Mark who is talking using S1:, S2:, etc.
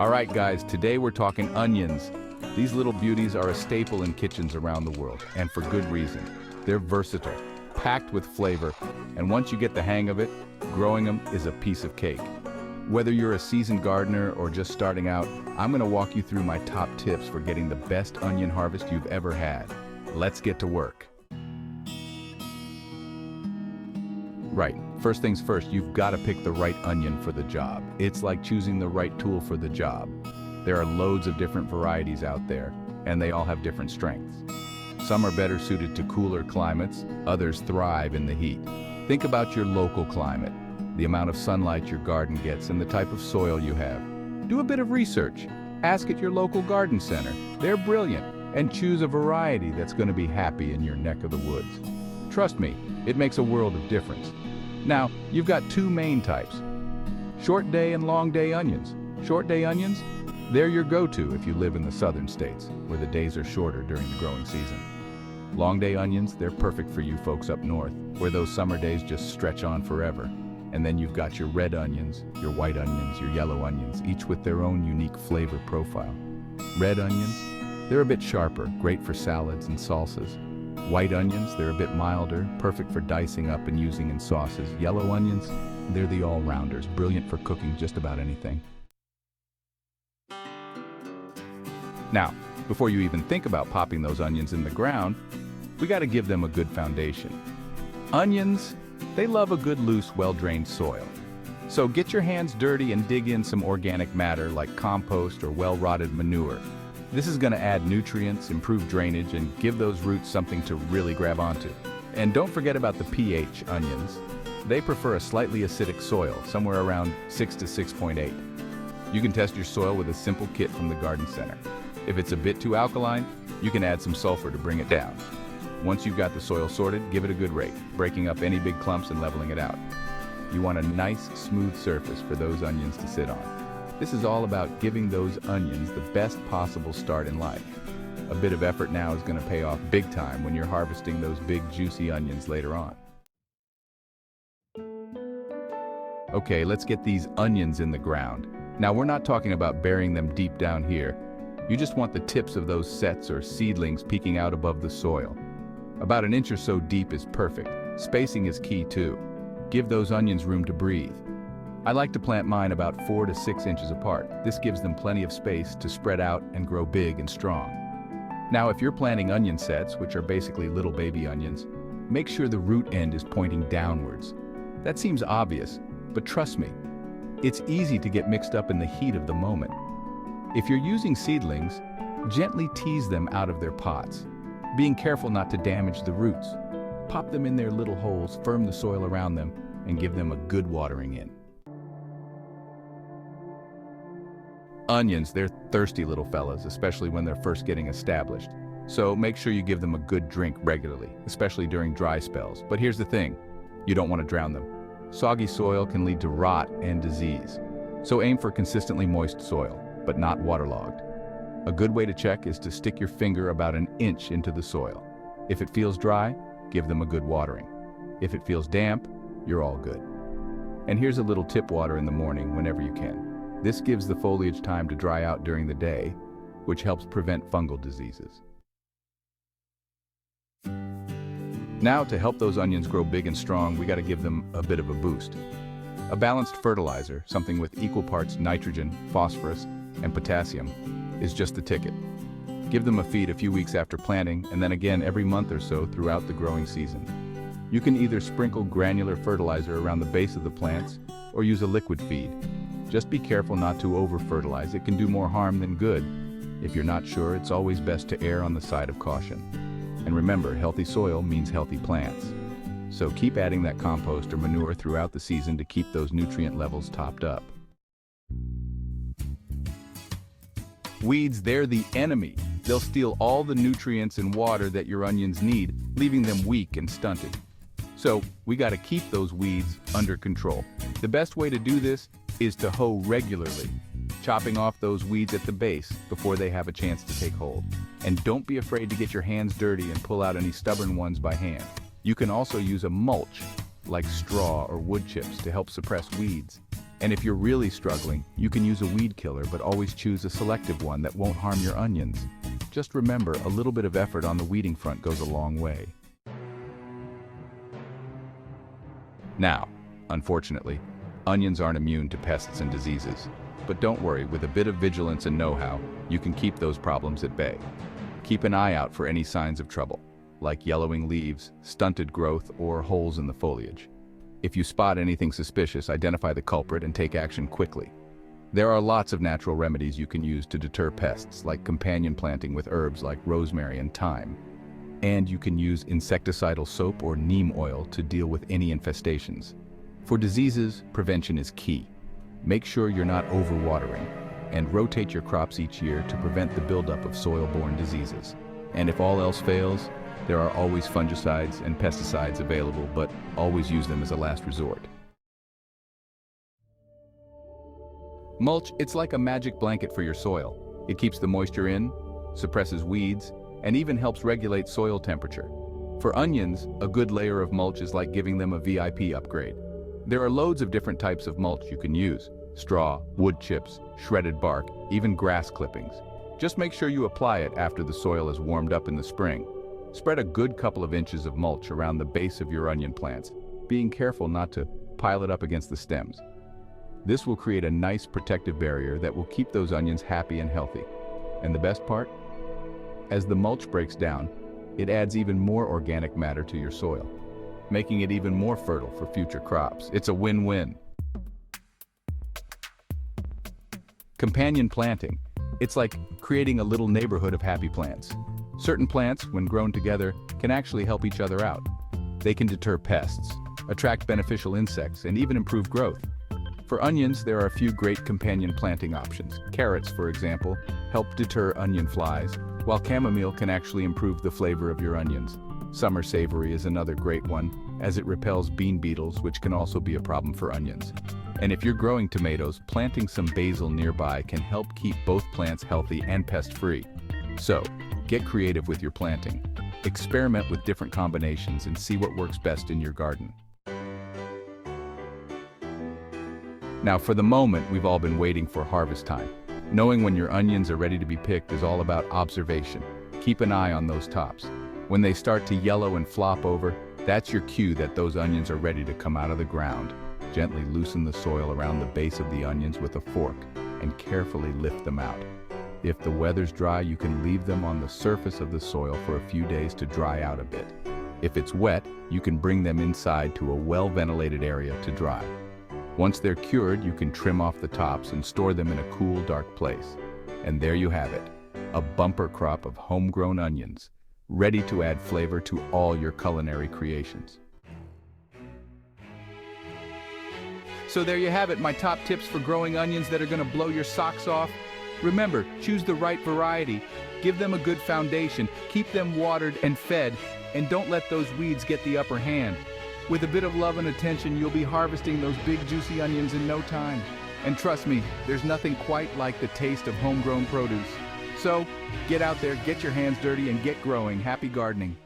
S1: Alright guys, today we're talking onions. These little beauties are a staple in kitchens around the world, and for good reason. They're versatile, packed with flavor, and once you get the hang of it, growing them is a piece of cake. Whether you're a seasoned gardener or just starting out, I'm going to walk you through my top tips for getting the best onion harvest you've ever had. Let's get to work. Right, first things first, you've got to pick the right onion for the job. It's like choosing the right tool for the job. There are loads of different varieties out there, and they all have different strengths. Some are better suited to cooler climates, others thrive in the heat. Think about your local climate, the amount of sunlight your garden gets, and the type of soil you have. Do a bit of research. Ask at your local garden center. They're brilliant, and choose a variety that's going to be happy in your neck of the woods. Trust me, it makes a world of difference. Now, you've got two main types, short day and long day onions. Short day onions, they're your go-to if you live in the southern states, where the days are shorter during the growing season. Long day onions, they're perfect for you folks up north, where those summer days just stretch on forever. And then you've got your red onions, your white onions, your yellow onions, each with their own unique flavor profile. Red onions, they're a bit sharper, great for salads and salsas. White onions, they're a bit milder, perfect for dicing up and using in sauces. Yellow onions, they're the all-rounders, brilliant for cooking just about anything. Now, before you even think about popping those onions in the ground, we got to give them a good foundation. Onions, they love a good, loose, well-drained soil. So get your hands dirty and dig in some organic matter like compost or well-rotted manure. This is going to add nutrients, improve drainage, and give those roots something to really grab onto. And don't forget about the pH onions. They prefer a slightly acidic soil, somewhere around 6 to 6.8. You can test your soil with a simple kit from the garden center. If it's a bit too alkaline, you can add some sulfur to bring it down. Once you've got the soil sorted, give it a good rake, breaking up any big clumps and leveling it out. You want a nice, smooth surface for those onions to sit on. This is all about giving those onions the best possible start in life. A bit of effort now is going to pay off big time when you're harvesting those big, juicy onions later on. Okay, let's get these onions in the ground. Now, we're not talking about burying them deep down here. You just want the tips of those sets or seedlings peeking out above the soil. About an inch or so deep is perfect. Spacing is key too. Give those onions room to breathe. I like to plant mine about 4 to 6 inches apart. This gives them plenty of space to spread out and grow big and strong. Now, if you're planting onion sets, which are basically little baby onions, make sure the root end is pointing downwards. That seems obvious, but trust me, it's easy to get mixed up in the heat of the moment. If you're using seedlings, gently tease them out of their pots, being careful not to damage the roots. Pop them in their little holes, firm the soil around them, and give them a good watering in. Onions, they're thirsty little fellas, especially when they're first getting established. So make sure you give them a good drink regularly, especially during dry spells. But here's the thing, you don't want to drown them. Soggy soil can lead to rot and disease. So aim for consistently moist soil, but not waterlogged. A good way to check is to stick your finger about an inch into the soil. If it feels dry, give them a good watering. If it feels damp, you're all good. And here's a little tip water in the morning whenever you can. This gives the foliage time to dry out during the day, which helps prevent fungal diseases. Now, to help those onions grow big and strong, we got to give them a bit of a boost. A balanced fertilizer, something with equal parts nitrogen, phosphorus, and potassium, is just the ticket. Give them a feed a few weeks after planting, and then again every month or so throughout the growing season. You can either sprinkle granular fertilizer around the base of the plants, or use a liquid feed. Just be careful not to over-fertilize. It can do more harm than good. If you're not sure, it's always best to err on the side of caution. And remember, healthy soil means healthy plants. So keep adding that compost or manure throughout the season to keep those nutrient levels topped up. Weeds, they're the enemy. They'll steal all the nutrients and water that your onions need, leaving them weak and stunted. So we got to keep those weeds under control. The best way to do this is to hoe regularly, chopping off those weeds at the base before they have a chance to take hold. And don't be afraid to get your hands dirty and pull out any stubborn ones by hand. You can also use a mulch, like straw or wood chips, to help suppress weeds. And if you're really struggling, you can use a weed killer, but always choose a selective one that won't harm your onions. Just remember, a little bit of effort on the weeding front goes a long way. Now, unfortunately, onions aren't immune to pests and diseases. But don't worry, with a bit of vigilance and know-how, you can keep those problems at bay. Keep an eye out for any signs of trouble, like yellowing leaves, stunted growth, or holes in the foliage. If you spot anything suspicious, identify the culprit and take action quickly. There are lots of natural remedies you can use to deter pests, like companion planting with herbs like rosemary and thyme. And you can use insecticidal soap or neem oil to deal with any infestations. For diseases, prevention is key. Make sure you're not overwatering, and rotate your crops each year to prevent the buildup of soil-borne diseases. And if all else fails, there are always fungicides and pesticides available, but always use them as a last resort. Mulch, it's like a magic blanket for your soil. It keeps the moisture in, suppresses weeds, and even helps regulate soil temperature. For onions, a good layer of mulch is like giving them a VIP upgrade. There are loads of different types of mulch you can use: straw, wood chips, shredded bark, even grass clippings. Just make sure you apply it after the soil is warmed up in the spring. Spread a good couple of inches of mulch around the base of your onion plants, being careful not to pile it up against the stems. This will create a nice protective barrier that will keep those onions happy and healthy. And the best part? As the mulch breaks down, it adds even more organic matter to your soil, making it even more fertile for future crops. It's a win-win. Companion planting. It's like creating a little neighborhood of happy plants. Certain plants, when grown together, can actually help each other out. They can deter pests, attract beneficial insects, and even improve growth. For onions, there are a few great companion planting options. Carrots, for example, help deter onion flies, while chamomile can actually improve the flavor of your onions. Summer savory is another great one, as it repels bean beetles, which can also be a problem for onions. And if you're growing tomatoes, planting some basil nearby can help keep both plants healthy and pest-free. So, get creative with your planting. Experiment with different combinations and see what works best in your garden. Now, for the moment we've all been waiting for harvest time. Knowing when your onions are ready to be picked is all about observation. Keep an eye on those tops. When they start to yellow and flop over, that's your cue that those onions are ready to come out of the ground. Gently loosen the soil around the base of the onions with a fork and carefully lift them out. If the weather's dry, you can leave them on the surface of the soil for a few days to dry out a bit. If it's wet, you can bring them inside to a well-ventilated area to dry. Once they're cured, you can trim off the tops and store them in a cool, dark place. And there you have it, a bumper crop of homegrown onions, ready to add flavor to all your culinary creations. So there you have it, my top tips for growing onions that are going to blow your socks off. Remember, choose the right variety, give them a good foundation, keep them watered and fed, and don't let those weeds get the upper hand. With a bit of love and attention, you'll be harvesting those big juicy onions in no time. And trust me, there's nothing quite like the taste of homegrown produce. So, get out there, get your hands dirty, and get growing. Happy gardening.